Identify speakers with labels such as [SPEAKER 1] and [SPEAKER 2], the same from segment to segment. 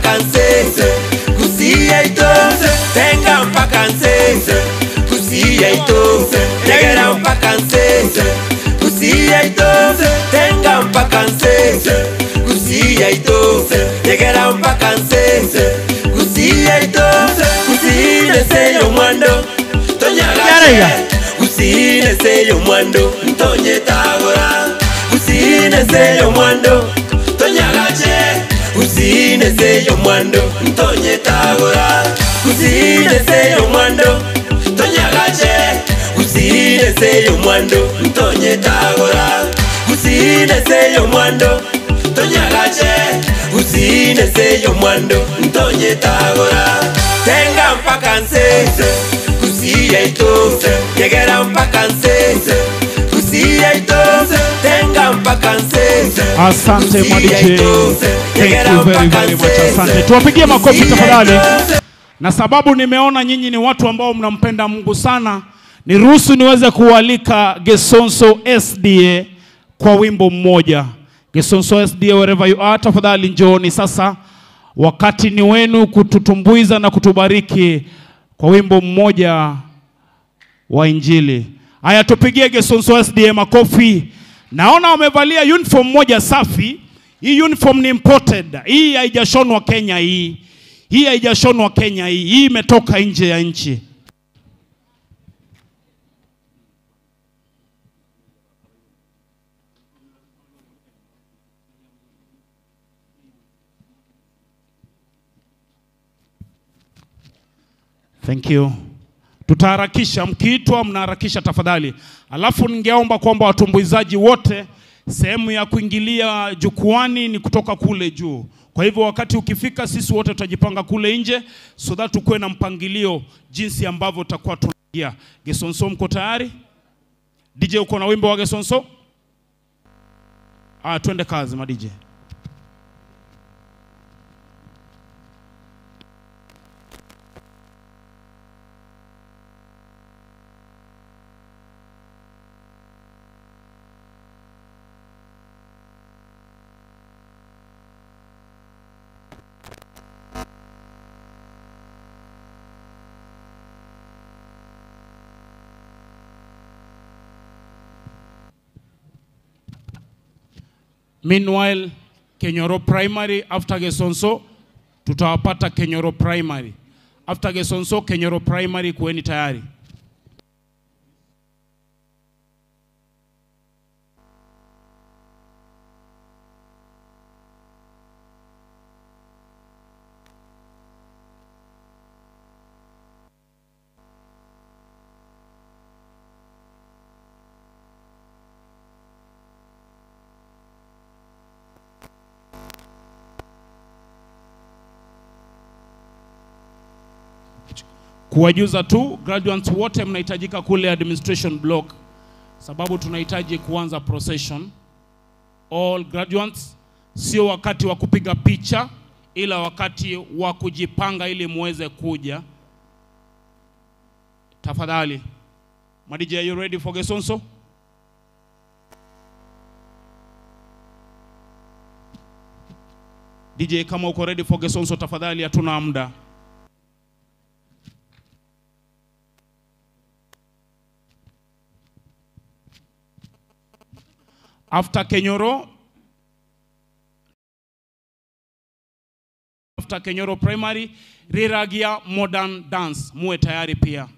[SPEAKER 1] mpaka Nsense, Kusia ito, tenga mpaka Nsense, Kusia ito, tegera mpaka Nsense, Kusia ito, tenga mpaka Nsense, Kusia ito, tegera mpaka Nsense, Kusia ito, kusine seyo mwando, tonyagache, kusine seyo mwando, ntonye tagora, kusine seyo mwando, tonyagache, kusine seyo mwando, ntonye tagora, kusine seyo mwando, tonyagache, kusine seyo mwando, ntonye tagora, kusine seyo mwando, tonyagache, kusine seyo mwando, ntonye tagora, tenga mpaka Nsense, Kusia ito, tegera mpaka Nsense, Kusia ito, tenga mpaka Nsense.
[SPEAKER 2] Asante madj, thank you very much, asante. Tuwapigie makofi tafadhali. Na sababu nimeona nyinyi ni watu ambao mnampenda Mungu sana, niruhusu niweze kualika Gesonso SDA kwa wimbo mmoja. Gesonso SDA, wherever you are, tafadhali njooni sasa. Wakati ni wenu kututumbuiza na kutubariki kwa wimbo mmoja wa Injili. Haya, tupigie Gesonso SDA makofi. Naona wamevalia uniform moja safi. Hii uniform ni imported. Hii haijashonwa Kenya hii. Hii haijashonwa Kenya hii. Hii imetoka nje ya nchi. Thank you. Tutaharakisha, mkiitwa mnaharakisha tafadhali. Alafu ningeomba kwamba watumbuizaji wote, sehemu ya kuingilia jukwani ni kutoka kule juu. Kwa hivyo wakati ukifika, sisi wote tutajipanga kule nje, so that tukue na mpangilio jinsi ambavyo tutakuwa tunaingia. Gesonso, mko tayari? DJ, uko na wimbo wa Gesonso? Twende kazi ma DJ. Meanwhile, Kenyoro Primary, after Gesonso, tutawapata Kenyoro Primary. After Gesonso, Kenyoro Primary, kuweni tayari. Kuwajuza tu, graduates wote mnahitajika kule administration block, sababu tunahitaji kuanza procession. All graduates, sio wakati wa kupiga picha, ila wakati wa kujipanga ili muweze kuja. Tafadhali. DJ, are you ready for Gesonso? DJ, kama uko ready for Gesonso, tafadhali, hatuna muda. After Kenyoro Primary, Riragia Modern Dance, muwe tayari pia.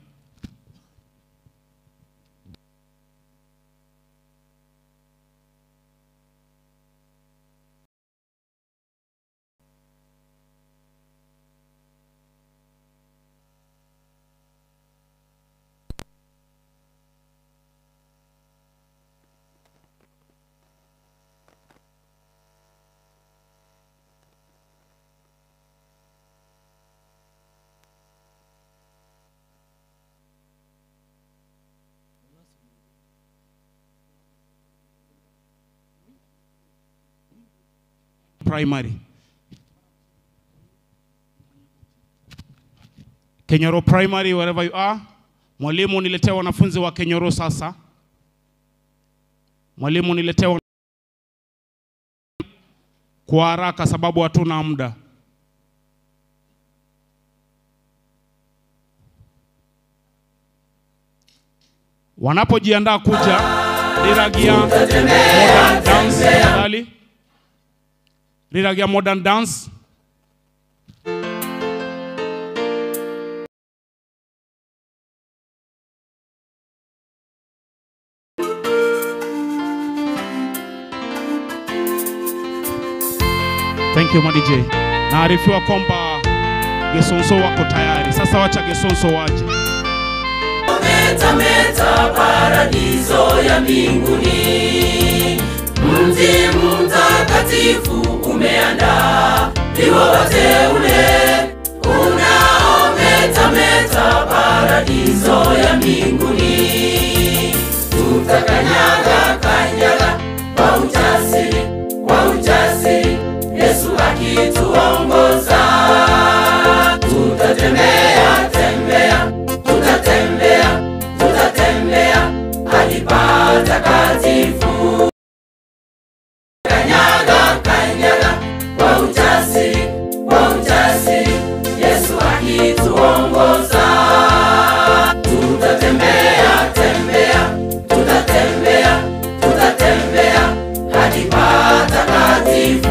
[SPEAKER 2] Primary. Kenyoro Primary, wherever you are. Mwalimu, niletea wanafunzi wa Kenyoro sasa. Mwalimu, niletea kwa haraka sababu hatuna muda. Wanapojiandaa kuja, Riragia Modern Dance tafadhali. Riragia Modern Dance. Thank you DJ. Naarifiwa kwamba Gesonso wako tayari. Sasa wacha Gesonso waje.
[SPEAKER 1] Meta meta paradiso ya mbinguni, mji mtakatifu umeandaa liwa wateule. Unao meta meta paradiso ya mbinguni, tutakanyaga kanyaga kwa ujasiri, kwa ujasiri, Yesu akituongoza. Tutatembea tembea, tutatembea, tutatembea hadi patakatifu. Kanyaga kanyaga kwa ujasiri, kwa ujasiri, Yesu akituongoza. Tutatembea tembea, tutatembea, tutatembea hadi patakatifu.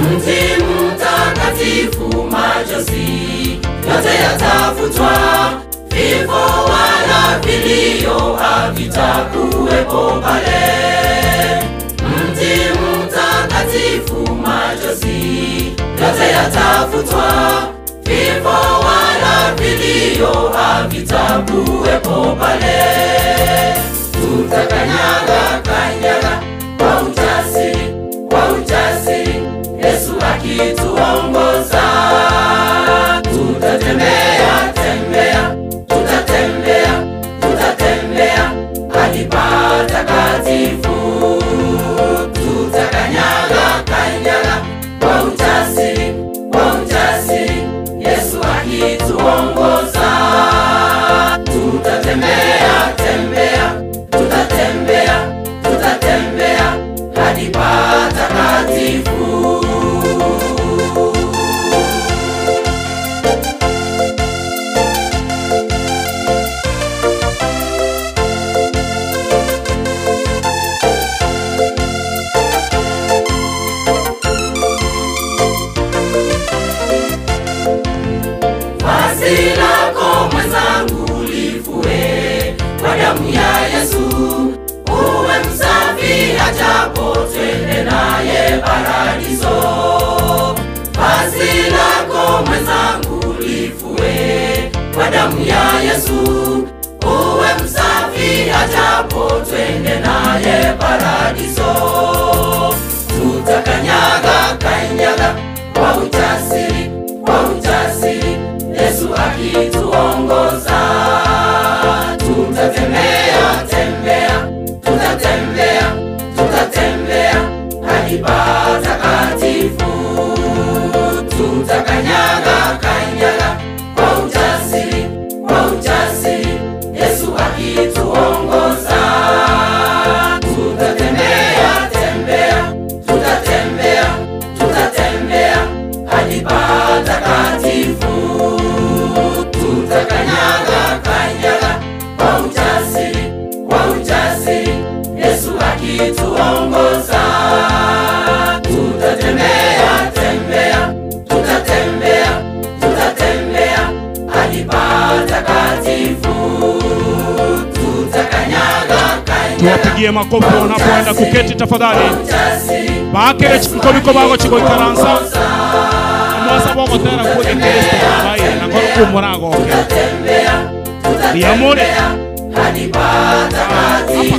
[SPEAKER 1] Mji mtakatifu machozi yote yatafutwa, vifo wala vilio havitakuwepo pale. Mji mtakatifu machozi yote yatafutwa, vifo wala vilio havitakuwepo pale. Tutakanyaga kanyaga kwa ujasiri, kwa ujasiri, Yesu akituongoza. Tutatembea tembea, tutatembea, tutatembea hadi patakatifu. Tutakanyaga kanyaga kwa ujasiri, kwa ujasiri, Yesu akituongoza. Tutatembea tembea, tutatembea, tutatembea hadi patakatifu. Vazi lako mwenzangu lifue kwa damu ya Yesu, uwe msafi ajapo twende naye paradiso. Vazi lako mwenzangu lifue kwa damu ya Yesu, uwe msafi ajapo twende naye paradiso. Tutakanyaga kanyaga kwa ujasiri, kwa ujasiri, Yesu akituongoza. Tutatembea tembea, tutatembea, tutatembea hadi patakatifu. Tutakanyaga kanyaga kwa ujasiri, kwa ujasiri, Yesu akituongoza. Tutatembea tembea, tutatembea, tutatembea hadi patakatifu. Tutakanyaga kanyaga kwa ujasiri, kwa ujasiri, Yesu akituongoza. Tutatembea tembea, tutatembea, tutatembea hadi patakatifu. Tutakanyaga kanyaga.
[SPEAKER 2] Tuwapigie makofi wanapoenda kuketi tafadhali. Baakere chikomiko bago chiko ikaransa. Mwasa bogo tera kwenye Kristo babaye na kwa kumurago. Biamore. Hapa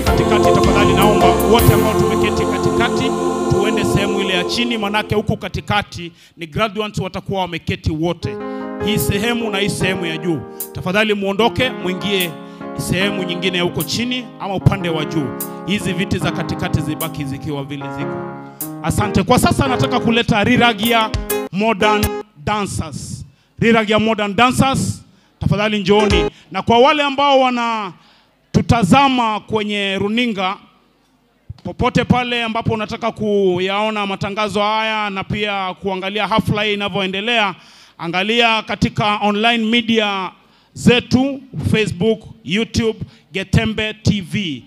[SPEAKER 2] katikati tafadhali naomba wote ambao tumeketi katikati tuende sehemu ile ya chini, manake huku katikati ni graduates watakuwa wameketi wote. Hii sehemu na hii sehemu ya juu. Tafadhali muondoke muingie sehemu nyingine ya huko chini ama upande wa juu. Hizi viti za katikati zibaki zikiwa vile ziko. Asante. Kwa sasa nataka kuleta Riragia Modern Dancers. Riragia Modern Dancers, tafadhali njooni. Na kwa wale ambao wana tutazama kwenye runinga, popote pale ambapo unataka kuyaona matangazo haya na pia kuangalia hafla hii inavyoendelea, angalia katika online media zetu, Facebook, YouTube, Getembe TV.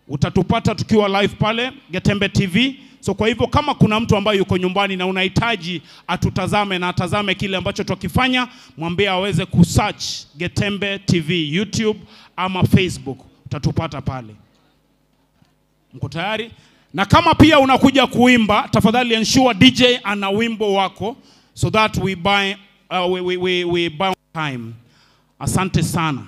[SPEAKER 2] Utatupata tukiwa live pale Getembe TV. So kwa hivyo kama kuna mtu ambaye yuko nyumbani na unahitaji atutazame na atazame kile ambacho tukifanya, mwambie aweze kusearch Getembe TV, YouTube ama Facebook. Utatupata pale. Mko tayari? Na kama pia unakuja kuimba, tafadhali ensure DJ ana wimbo wako so that we buy time. Asante sana.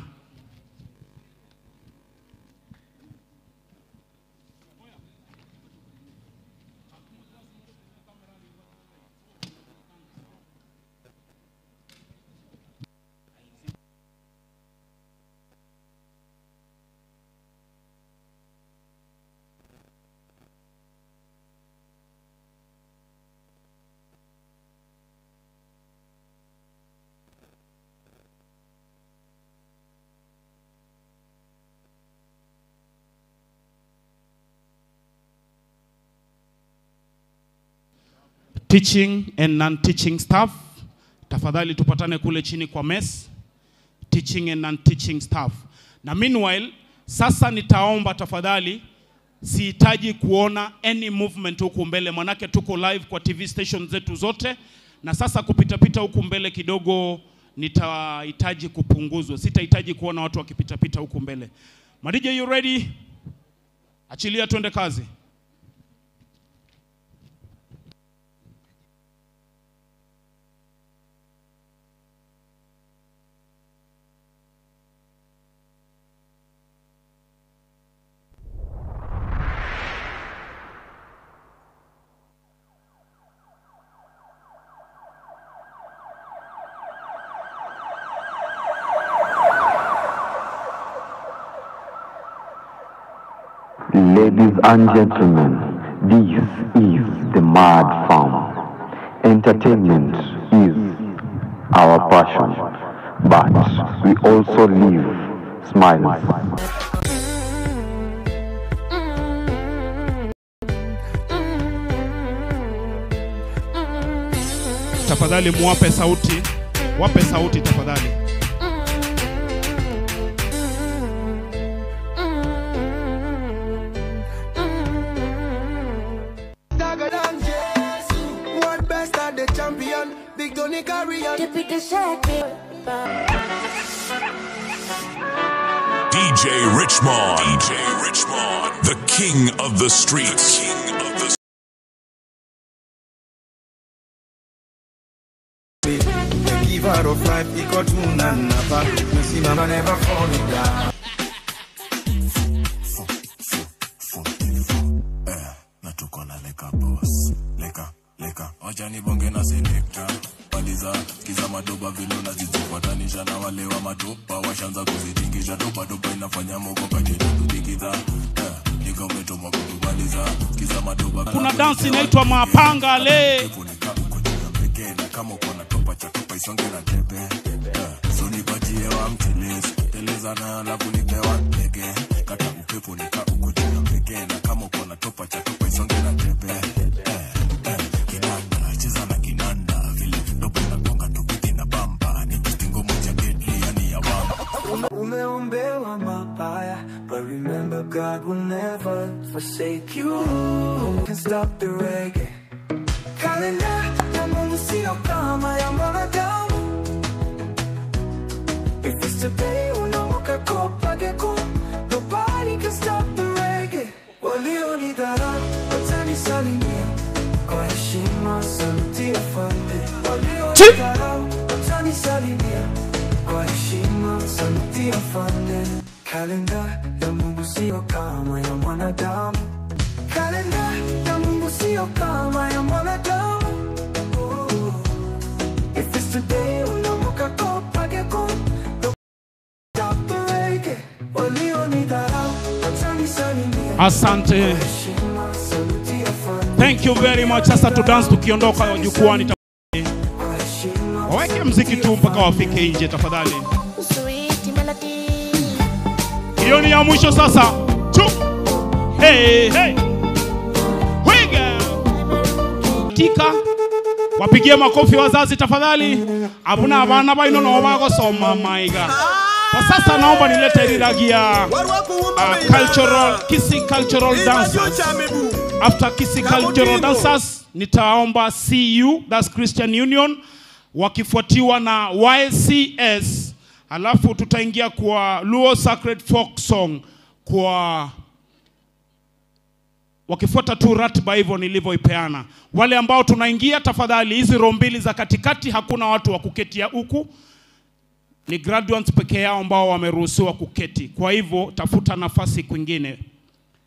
[SPEAKER 2] Teaching and non-teaching staff, tafadhali tupatane kule chini kwa mess. Teaching and non-teaching staff. Na meanwhile, sasa nitaomba tafadhali, sihitaji kuona any movement huku mbele, manake tuko live kwa TV station zetu zote. Na sasa kupita huku mbele kidogo nitahitaji kupunguzwa. Sitahitaji kuona watu wakipita huku mbele. Madija, you ready? Achilia tuende kazi.
[SPEAKER 3] Ladies and gentlemen, this is the Mad Farm. Entertainment is our passion, but we also live smiles.
[SPEAKER 2] Tafadhali muwape sauti, wape sauti tafadhali.
[SPEAKER 4] DJ Richmond, the king of the streets.
[SPEAKER 5] The giver of life, he got moon and never. You see, mama never falling down.
[SPEAKER 6] Natukona leka boss, leka. Wachani bonge na selector. Paliza, kiza madoba vilo na zizipatanisha na wale wa matopa. Washanza kuzitingisha topa inafanya moko kajetu tudikiza. Nika umetoma kutubaliza, kiza madoba.
[SPEAKER 2] Kuna dance inaitwa mapanga le.
[SPEAKER 6] Kama ukona topa cha topa isonge na tebe. So nipatie wa mtelezi, teleza na alafu nipewa tege. Kata upepo nika ukujua peke. Na kama ukona topa cha topa isonge na tebe. Kinanda, cheza na kinanda. Vile dopo na konga tupiti na bamba. Ni kistingo moja deadly yani ya wamba.
[SPEAKER 5] Umeombewa mabaya, but remember God will never forsake you. Can't stop the reggae. Kalenda ya Mungu sio kama ya mwanadamu. If it's today unamuka kopa geko. Nobody can stop the reggae. Walionidharau watanisalimia kwa heshima, saluti afande. Walionidharau watanisalimia kwa heshima, saluti afande. Kalenda ya Mungu sio kama ya mwanadamu. Kalenda ya Mungu sio kama ya mwanadamu. If it's today unamuka kopa geko. Stop the reggae. Walionidharau watanisalimia.
[SPEAKER 2] Asante.
[SPEAKER 5] Heshima, saluti afande.
[SPEAKER 2] Thank you very much. Sasa tu dance tukiondoka jukwani. Waweke mziki tu mpaka wafike nje tafadhali. Hiyo ni ya mwisho sasa. Hey, hey. Wiga. Tika. Wapigie makofi wazazi tafadhali. Abuna abana baino no bago soma maiga. Kwa sasa naomba nilete Riragia cultural dancers. After Kisi cultural dancers nitaomba CU, that's Christian Union, wakifuatiwa na YCS. Alafu tutaingia kwa Luo Sacred Folk Song kwa wakifuata tu ratiba hivyo nilivyoipeana. Wale ambao tunaingia tafadhali, hizi row mbili za katikati hakuna watu wa kuketia huku. Ni graduates peke yao ambao wameruhusiwa kuketi. Kwa hivyo tafuta nafasi kwingine.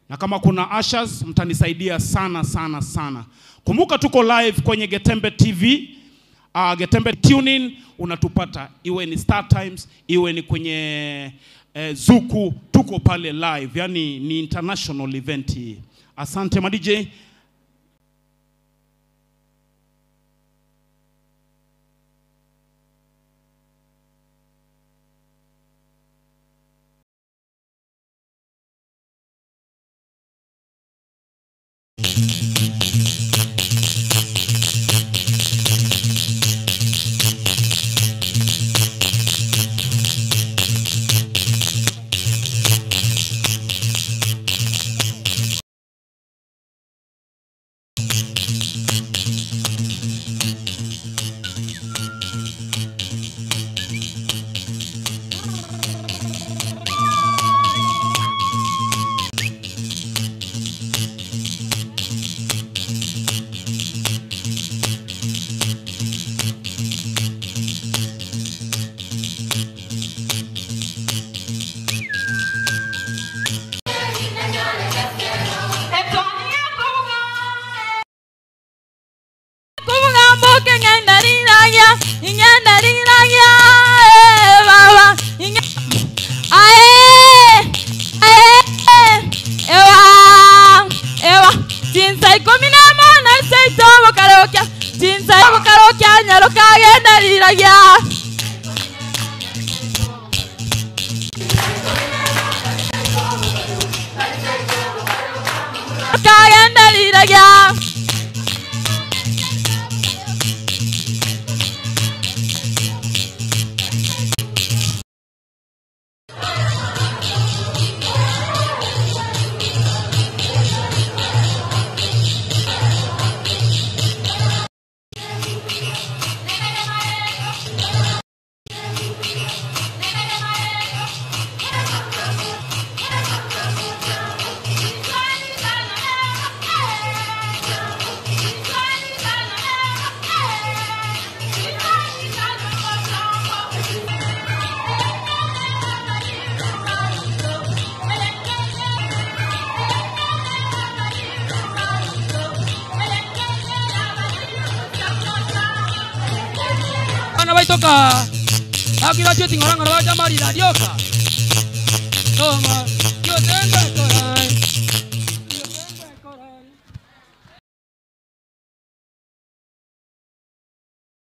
[SPEAKER 2] Na kama kuna ushers mtanisaidia sana sana sana. Kumbuka tuko live kwenye Getembe TV. Getembe tuning unatupata iwe ni Star Times, iwe ni kwenye Zuku, tuko pale live. Yani ni international event hii. Asante ma DJ.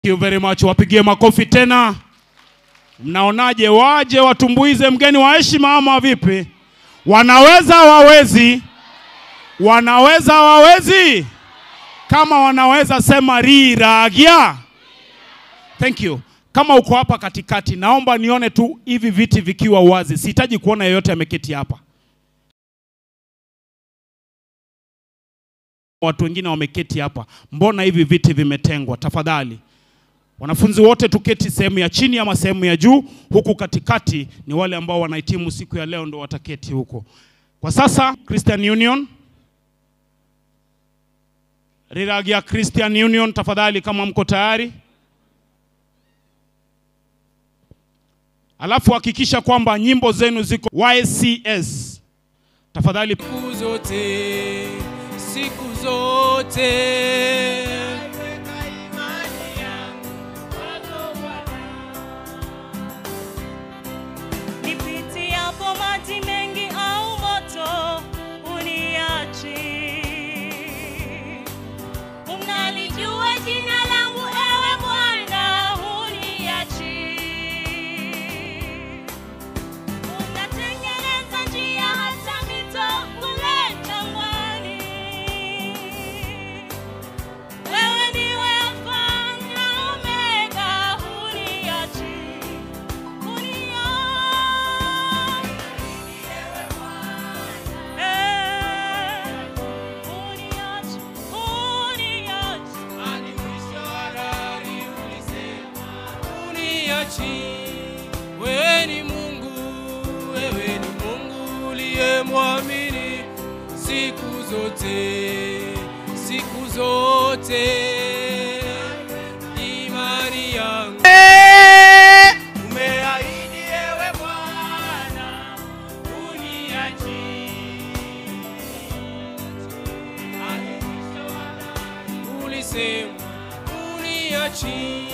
[SPEAKER 2] Thank you very much. Wapigie makofi tena. Mnaonaje waje watumbuize mgeni wa heshima ama vipi? Wanaweza wawezi? Wanaweza wawezi? Kama wanaweza sema Riragia. Thank you. Kama uko hapa katikati, naomba nione tu hivi viti vikiwa wazi. Sihitaji kuona yeyote ameketi hapa. Watu wengine wameketi hapa. Mbona hivi viti vimetengwa? Tafadhali. Wanafunzi wote tuketi sehemu ya chini ama sehemu ya juu. Huku katikati ni wale ambao wanahitimu siku ya leo ndo wataketi huko. Kwa sasa Christian Union. Riragia Christian Union tafadhali kama mko tayari. Alafu hakikisha kwamba nyimbo zenu ziko YCS. Tafadhali
[SPEAKER 7] siku zote nipitiapo maji mengi au moto uniachi siku zote imani yangu. Umeahidi ewe Bwana uniachi, ulisema uniachi.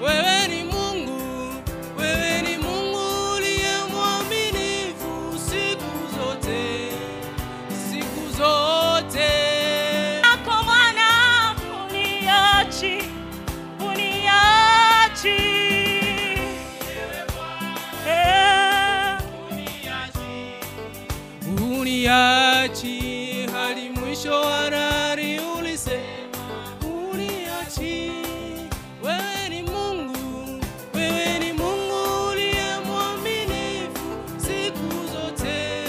[SPEAKER 7] Wewe ni Mungu, wewe ni Mungu uliye mwaminifu siku zote, siku zote.
[SPEAKER 8] Ako Bwana uniachi, uniachi.
[SPEAKER 7] Uniachi hadi mwisho wa dahari, ulisema uniachi. Wewe ni Mungu, wewe ni Mungu uliye mwaminifu siku zote,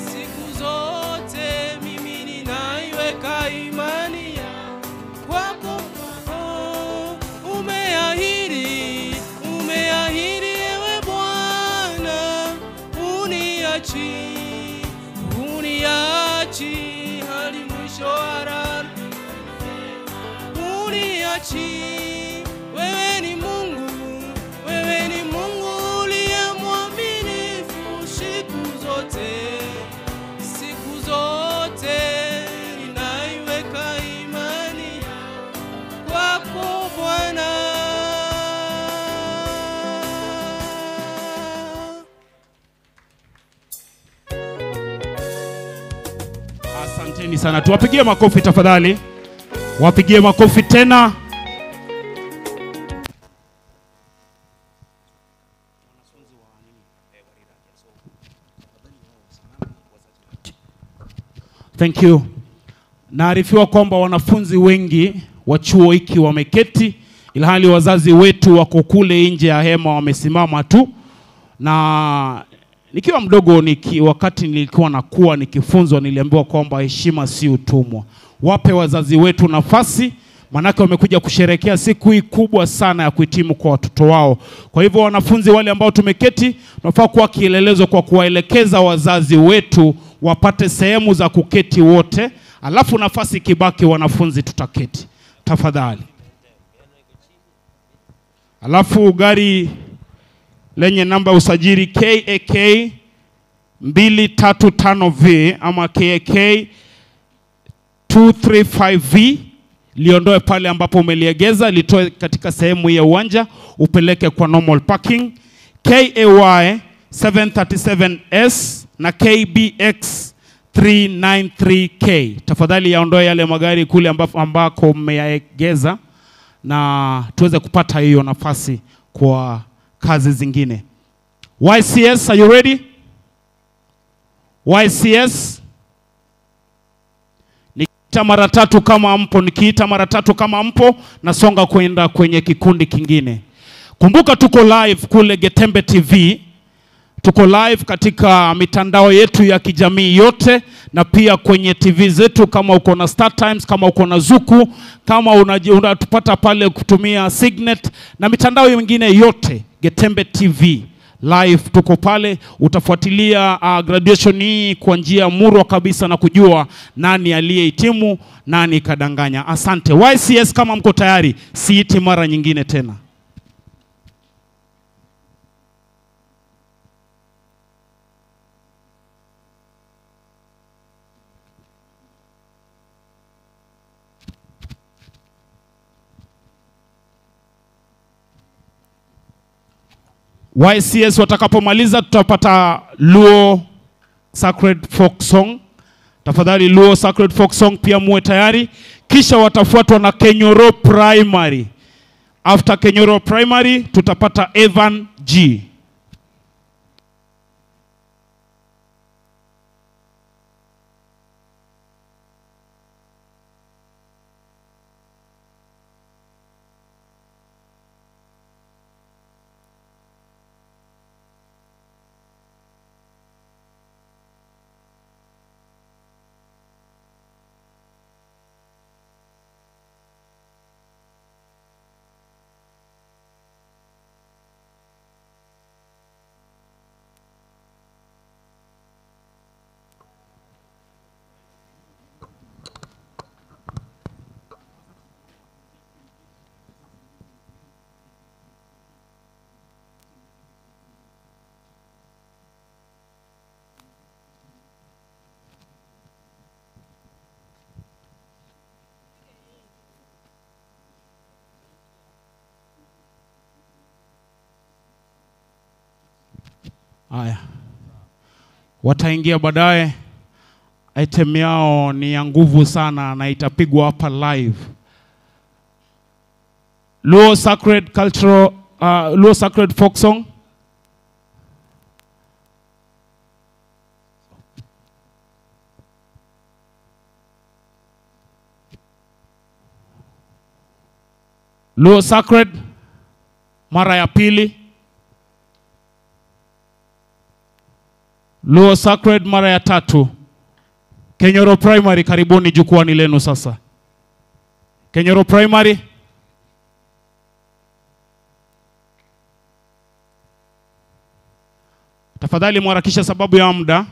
[SPEAKER 7] siku zote. Mimi ninaiweka imani yangu kwako. Umeahidi, umeahidi ewe Bwana uniachi, uniachi hadi mwisho wa dahari, uniachi. Wewe ni Mungu, wewe ni Mungu uliye mwaminifu siku zote, siku zote. Ninaiweka imani kwako Bwana.
[SPEAKER 2] Asanteni sana. Tuwapigie makofi tafadhali. Wapigie makofi tena. Thank you. Naarifiwa kwamba wanafunzi wengi wa chuo hiki wameketi, ilhali wazazi wetu wako kule nje ya hema wamesimama tu. Na nikiwa mdogo wakati nilikuwa nakuwa nikifunzwa, niliambiwa kwamba heshima si utumwa. Wape wazazi wetu nafasi, manake wamekuja kusherehekea siku hii kubwa sana ya kuhitimu kwa watoto wao. Kwa hivyo wanafunzi wale ambao tumeketi, tunafaa kuwa kielelezo kwa kuwaelekeza wazazi wetu wapate sehemu za kuketi wote, alafu nafasi kibaki wanafunzi tutaketi. Tafadhali. Alafu gari lenye namba usajili KAK 235V ama KAK 235V liondoe pale ambapo umeliegeza, litoe katika sehemu ya uwanja upeleke kwa normal parking. KAY 737S na KBX 393K, tafadhali yaondoe yale magari kule ambako mmeyaegeza na tuweze kupata hiyo nafasi kwa kazi zingine. YCS, are you ready? YCS, nikiita mara tatu kama mpo, nikiita mara tatu kama mpo, nasonga kwenda kwenye kikundi kingine. Kumbuka tuko live kule Getembe TV. Tuko live katika mitandao yetu ya kijamii yote, na pia kwenye TV zetu. Kama uko na Star Times, kama uko na Zuku, kama unatupata pale kutumia Signet na mitandao mingine yote, Getembe TV live tuko pale. Utafuatilia graduation hii kwa njia murwa kabisa na kujua nani aliyehitimu, nani kadanganya. Asante. YCS, kama mko tayari, siiti mara nyingine tena. YCS watakapomaliza tutapata Luo Sacred Folk Song. Tafadhali Luo Sacred Folk Song pia muwe tayari. Kisha watafuatwa na Kenyoro Primary. After Kenyoro Primary tutapata Evan G. Haya, wataingia baadaye. Item yao ni ya nguvu sana na itapigwa hapa live. Luo Sacred Cultural, Luo Sacred Folk Song. Luo Sacred mara ya pili. Luo Sacred mara ya tatu. Kenyoro Primary, karibuni jukwani lenu sasa. Kenyoro Primary. Tafadhali mwarakisha sababu ya muda.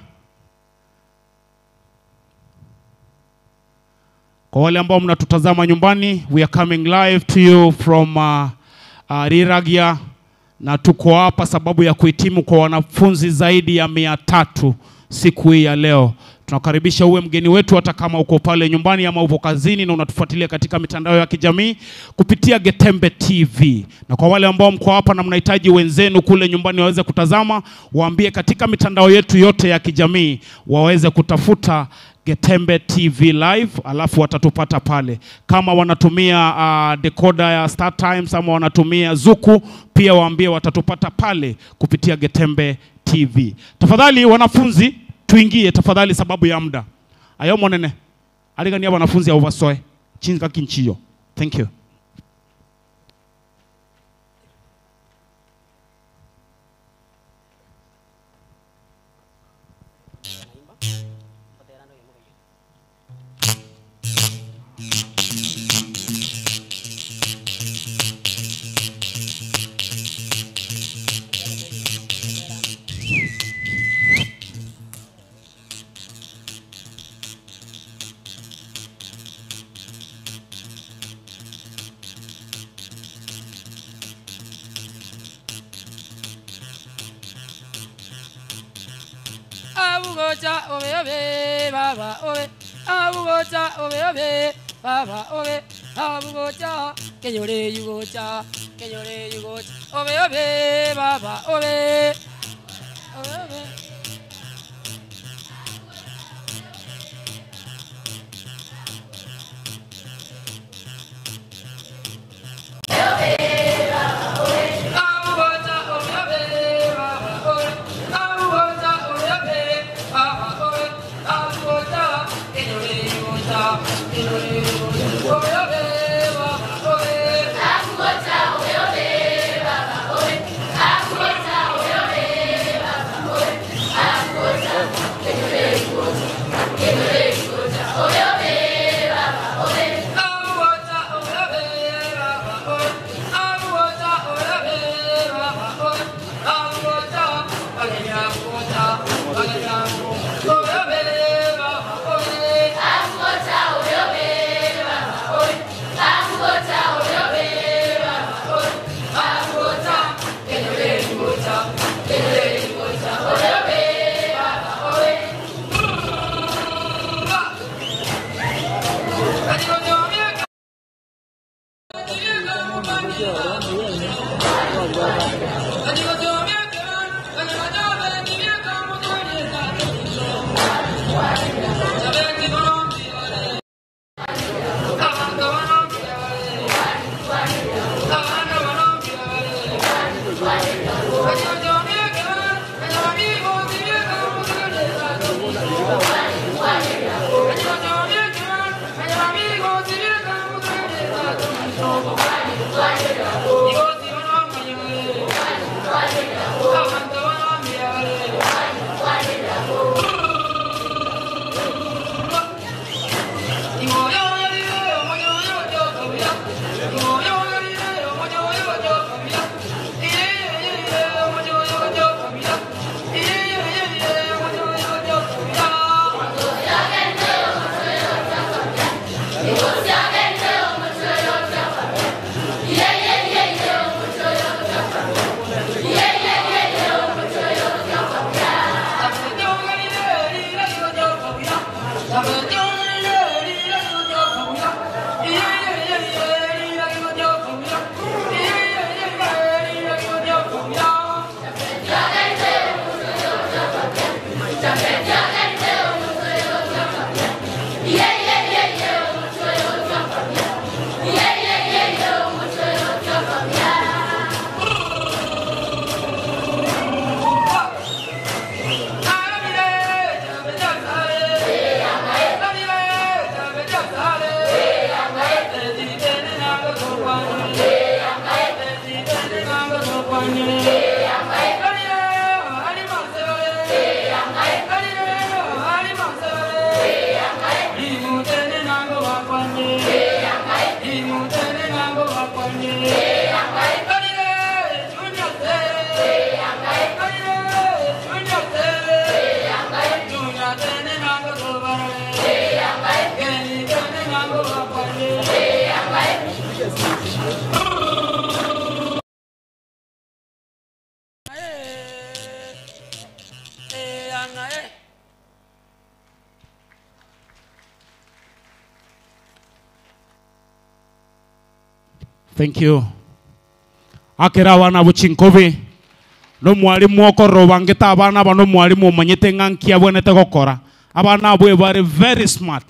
[SPEAKER 2] Kwa wale ambao mnatutazama nyumbani, we are coming live to you from Riragia, na tuko hapa sababu ya kuhitimu kwa wanafunzi zaidi ya 300 siku hii ya leo. Tunakaribisha uwe mgeni wetu hata kama uko pale nyumbani ama uko kazini na unatufuatilia katika mitandao ya kijamii kupitia Getembe TV. Na kwa wale ambao mko hapa na mnahitaji wenzenu kule nyumbani waweze kutazama, waambie katika mitandao yetu yote ya kijamii waweze kutafuta Getembe TV live, alafu watatupata pale. Kama wanatumia decoder ya Star Times ama wanatumia Zuku, pia waambie watatupata pale kupitia Getembe TV. Tafadhali wanafunzi, tuingie tafadhali sababu ya muda. Ayo monene. Aligania wanafunzi ya oversoe. Chinga kinchiyo. Thank you.
[SPEAKER 7] Abugocha obe obe baba obe. Abugocha obe obe baba obe. Abugocha kenyore yugocha kenyore yugocha obe obe baba obe. Obe obe.
[SPEAKER 1] Abugocha obe obe baba obe. Abugocha obe obe
[SPEAKER 2] Thank you. Akira wana buchinkobi. No mwalimu okoro bangeta abana bano mwalimu omanyete nganki abonete gokora. Abana abwe bari very smart.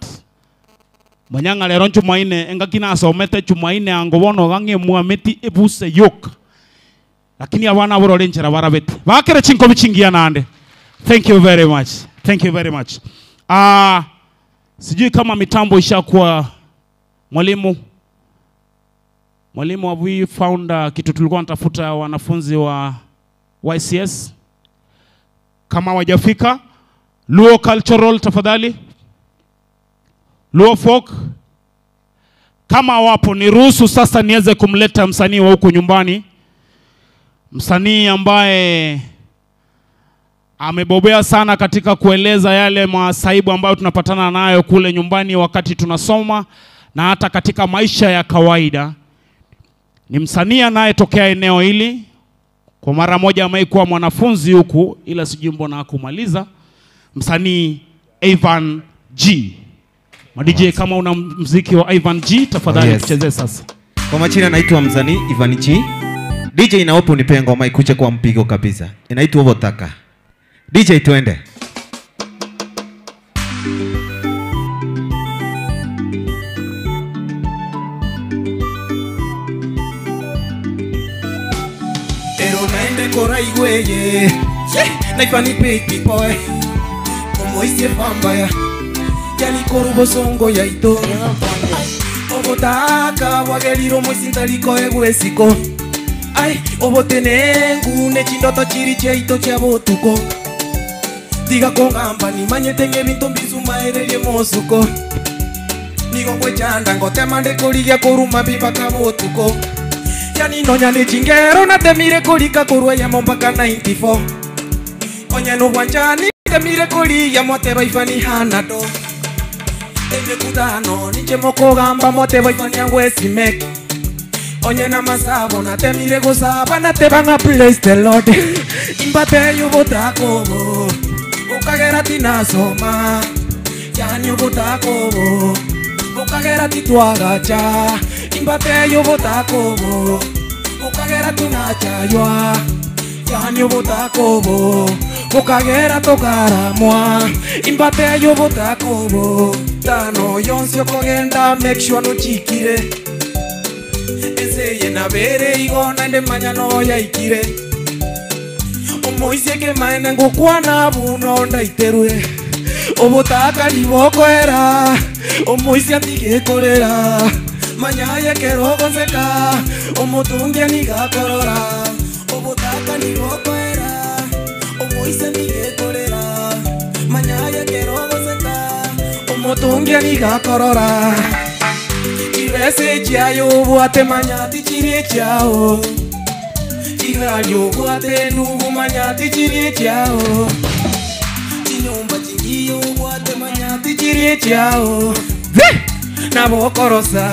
[SPEAKER 2] Manyanga lero chumaine engakina asomete chumaine angobono gange muameti ebuse yok. Lakini abana borore nchera barabete. Bakere chinkobi chingia nande. Thank you very much. Thank you very much. Sijui kama mitambo ishakuwa mwalimu. Mwalimu, have we found kitu tulikuwa natafuta wanafunzi wa YCS? Kama wajafika, Luo Cultural tafadhali. Luo Folk. Kama wapo niruhusu sasa niweze kumleta msanii wa huku nyumbani. Msanii ambaye amebobea sana katika kueleza yale masaibu ambayo tunapatana nayo kule nyumbani wakati tunasoma na hata katika maisha ya kawaida. Ni msanii anayetokea eneo hili. Kwa mara moja amekuwa mwanafunzi huku ila sijui mbona hakumaliza. Msanii Ivan G. DJ kama una muziki wa Ivan G tafadhali tucheze sasa.
[SPEAKER 9] Kwa majina naitwa msanii Ivan G. DJ inaopo unipe ngoma ikuje kwa mpigo kabisa. Inaitwa Obotaka. DJ tuende.
[SPEAKER 10] Kora igweye naifani baby boy como ise pambaya yani korubo songo ya ito obotaka wageliro mwisindaliko egwesiko ai obotenengu nechindoto chiri cheito chabotuko diga kongamba ni manyetenge bintu mbisumaerelie mosuko nigo kwechanda ngotemande koligia koruma bibaka botuko yani nonya ni chingero na temire kolika korwa ya mombaka 94 onye no wanjani temire koli ya mote baifani hanado eme kudano niche moko gamba mote baifani angwesi mek onye na masabo na temire gosaba na te banga place the lord imbate yubotako ukagera tinasoma yani yubotako ukagera titwagacha imbate yubotako ukagera tunachaywa yani yubotako ukagera tokaramwa imbate yubotako tano yonse okogenda make sure no chikire ese yena bere igona ende mañana yaikire omoise ke maene ngukwana buno ndaiterwe obotaka liboko era omoise atige korera mañaya kerogo seka omotungia nigakorora obotaka liboko era omoise atige korera mañaya kerogo seka omotungia nigakorora ibese chayo buate mañati chiri chao Irayo buate nugu mañati chiri chao Chinyumba chingiyo buate mañati chiri chao Nabokorosa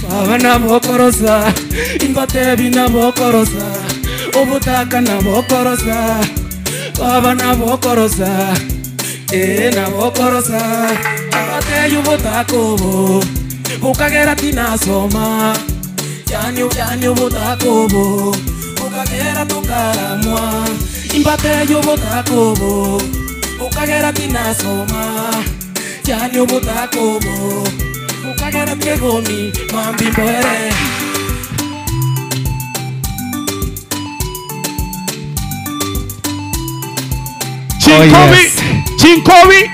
[SPEAKER 10] Baba nabokorosa Imbatebi nabokorosa Obutaka nabokorosa Baba nabokorosa Nabokorosa Imbateyo butako ukagera tinasoma yani ubutakobo ukagera tukaramwa imbate y'ubutakobo ukagera tinasoma yani ubutakobo ukagera kegomi mambimbore
[SPEAKER 2] Chinkovi.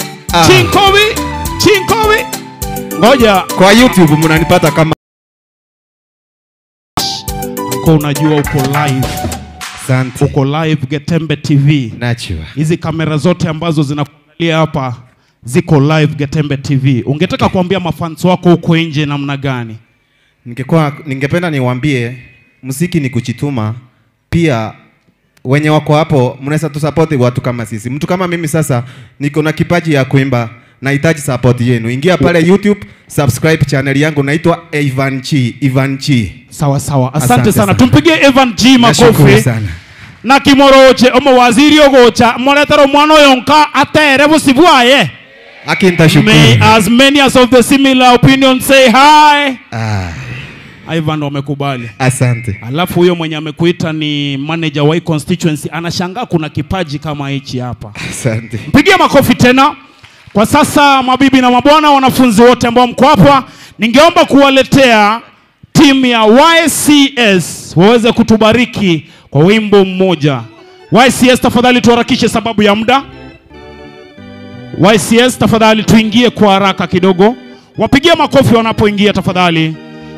[SPEAKER 2] Ngoja.
[SPEAKER 9] Kwa YouTube mnanipata kama
[SPEAKER 2] Uko unajua uko live.
[SPEAKER 9] Asante.
[SPEAKER 2] Uko live Getembe TV.
[SPEAKER 9] Najua.
[SPEAKER 2] Hizi kamera zote ambazo zinakuangalia hapa ziko live Getembe TV. Ungetaka kuambia mafans wako huko nje namna gani?
[SPEAKER 9] Ningependa niwaambie muziki ni kuchituma, pia wenye wako hapo mnaweza tu support watu kama sisi. Mtu kama mimi sasa niko na kipaji ya kuimba, nahitaji support yenu. Ingia pale YouTube, subscribe channel yangu, naitwa Ivan Chi.
[SPEAKER 2] Sawa. Asante sana. Tumpigie Ivan Chi makofi.
[SPEAKER 9] Sana.
[SPEAKER 2] Na kimoroche omo waziri ogocha moletero mwana yonka atere busibwaye.
[SPEAKER 9] Akintashukuru.
[SPEAKER 2] May as many as of the similar opinion say hi. Ivan wamekubali.
[SPEAKER 9] Asante.
[SPEAKER 2] Alafu huyo mwenye amekuita ni manager wa constituency, anashangaa kuna kipaji kama hichi hapa.
[SPEAKER 9] Asante.
[SPEAKER 2] Mpigie makofi tena. Kwa sasa mabibi na mabwana, wanafunzi wote ambao mko hapa, ningeomba kuwaletea timu ya YCS waweze kutubariki kwa wimbo mmoja. YCS tafadhali tuharakishe sababu ya muda. YCS tafadhali tuingie kwa haraka kidogo. Wapigie makofi wanapoingia tafadhali.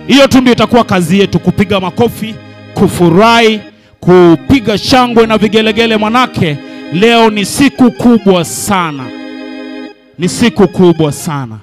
[SPEAKER 2] Hiyo tu ndio itakuwa kazi yetu, kupiga makofi, kufurahi, kupiga shangwe na vigelegele, manake leo ni siku kubwa sana. Ni siku kubwa sana.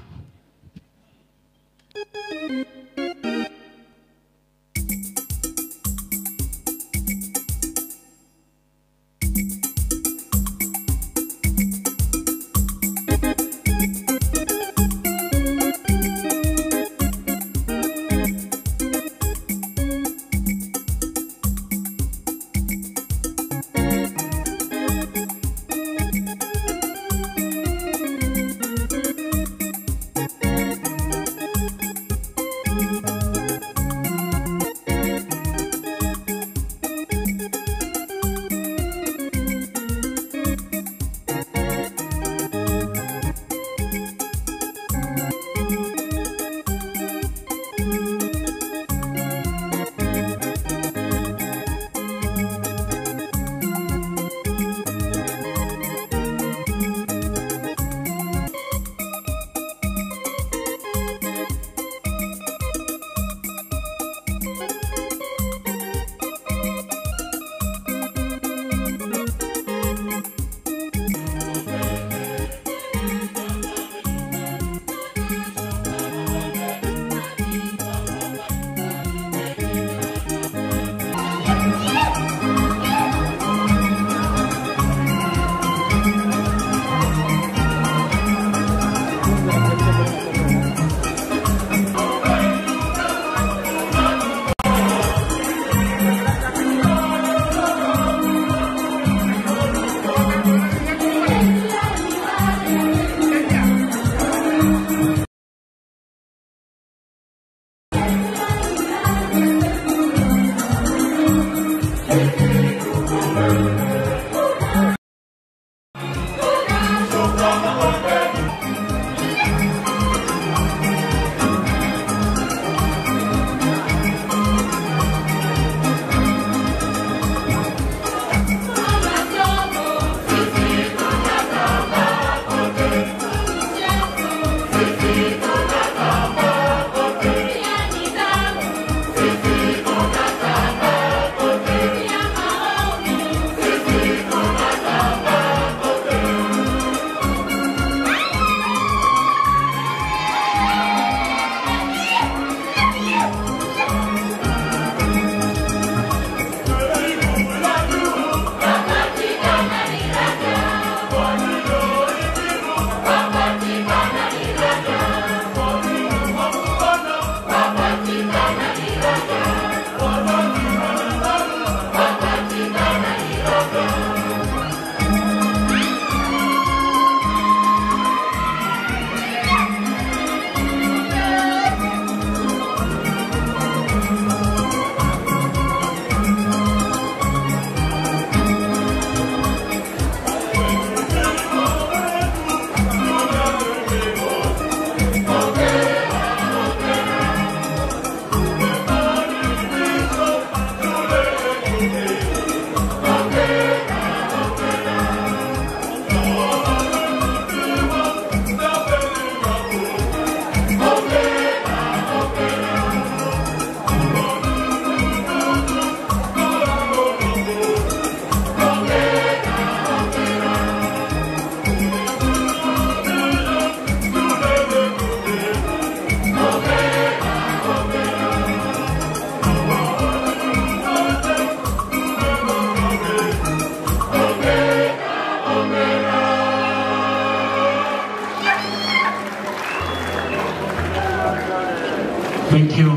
[SPEAKER 2] Thank you.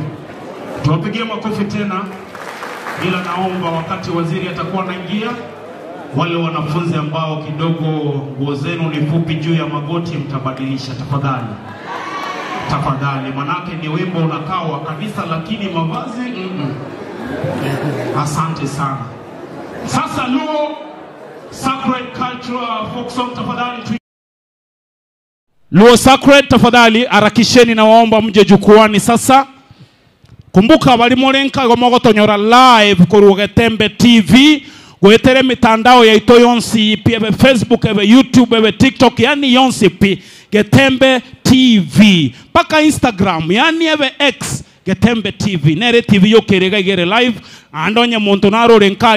[SPEAKER 2] Tuwapigie makofi tena. Ila naomba wakati waziri atakuwa anaingia, wale wanafunzi ambao kidogo nguo zenu ni fupi juu ya magoti mtabadilisha tafadhali. Tafadhali, manake ni wimbo unakaa wa kanisa lakini mavazi Asante sana. Sasa Luo Sacred Cultural Folk Song tafadhali. Luo Sacred tafadhali harakisheni na waomba mje jukwani sasa. Kumbuka balimolenka gomogotonyora live ku Getembe TV, gwetere mitandao ya ito yonsi pi ebe Facebook ebe YouTube ebe TikTok yani yonsi pi Getembe TV, paka Instagram yani ebe X Getembe TV, nere TV yo kerega igere live andonye montonaro renka